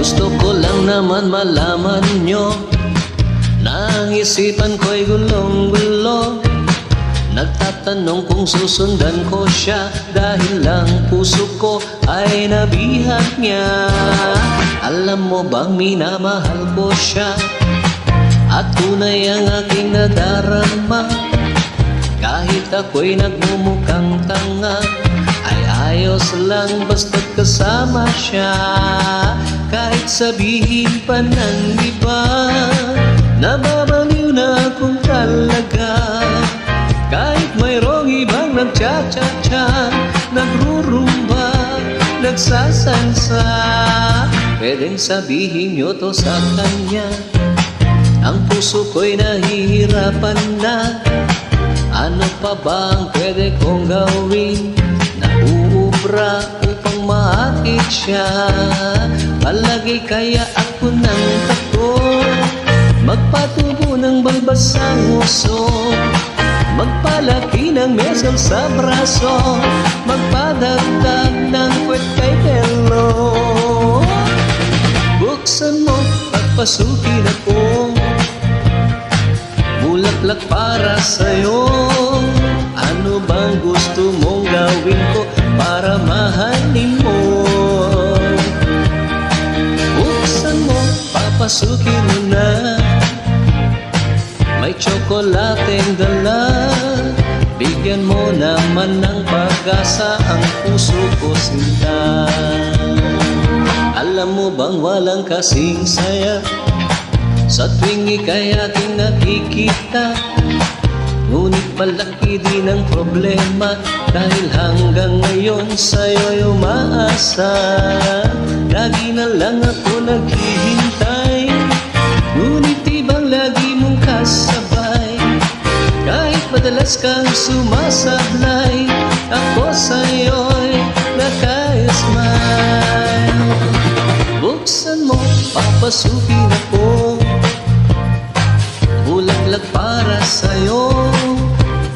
Gusto ko lang naman malaman nyo na ang isipan ko'y gulong-gulo. Nagtatanong kung susundan ko siya dahil lang puso ko ay nabihag niya. Alam mo bang minamahal ko siya at tunay ang aking nadarama. Kahit ako'y nagmumukhang tanga, ay ayos lang basta't kasama siya. Kahit sabihin pa ng iba, nababaliw na akong talaga. Kahit mayroong ibang nagcha-cha-cha, nagrurumba, nagsasansa, pwedeng sabihin nyo to sa kanya. Ang puso ko'y nahihirapan na. Ano pa ba ang pwede kong gawin? Nauubra upang maakit siya. Palagi kaya ako ng tako, magpatubo ng balbas ang uso, magpalaki ng mesel sa braso, magpadagdag ng kwet kay pelo. Buksan mo, pagpasukin ako, bulaklak para sa'yo. Ano bang gusto mong gawin ko para mahalin mo? Buksan mo, papasukin mo na, may tsokolateng dala. Bigyan mo naman ng pag-asa ang puso ko, sinta. Alam mo bang walang kasing saya sa tuwing ika'y aking nakikita? Ngunit malaki din ang problema dahil hanggang ngayon sa'yo'y umaasa. Lagi na lang ako naghihintay, ngunit ibang lagi mong kasabay. Kahit madalas kang sumasablay, ako sa'yo'y naka-smile. Buksan mo, papasukin ako, bulaklak para sa'yo.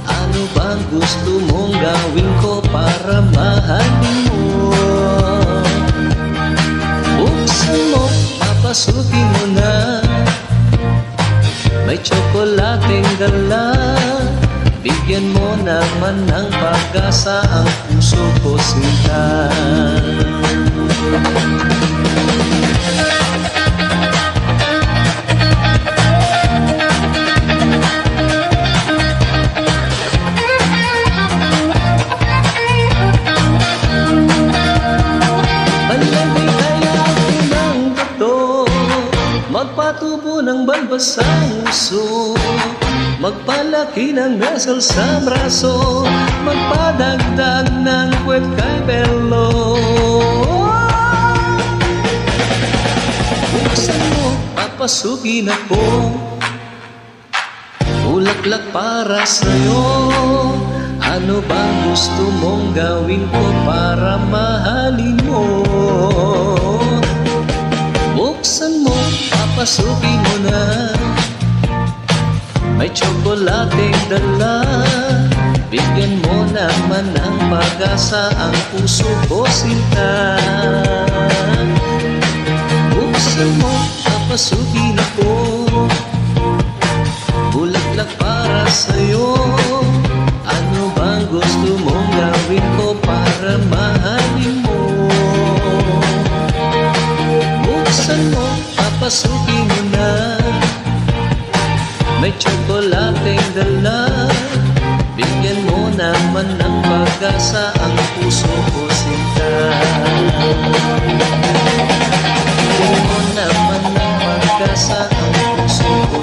Ano bang gusto mong gawin ko para mahalin mo? Buksan mo, papasukin mo na, may tsokolating dala. Bigyan mo naman ng pag-asa ang puso ko, sinta. Magpatubo ng balbas sa uso, magpalaki ng mesel sa braso, magpadagdag ng kwet kay pelo. Buksan mo, papasukin ako, bulaklak para sa'yo. Ano bang gusto mong gawin ko para mahalin mo? Buksan mo, papasukin mo na, may tsokolating dala. Bigyan mo naman ng pag-asa ang puso ko, sinta. Buksan mo, papasukin ako, bulaklak para sa'yo. Ano bang gusto mong gawin ko para mahalin mo? Buksan mo, papasukin mo na, may tsokolating dala. Bigyan mo naman ng pag-asa ang puso ko, sinta. Bigyan mo naman ng pag-asa ang puso ko,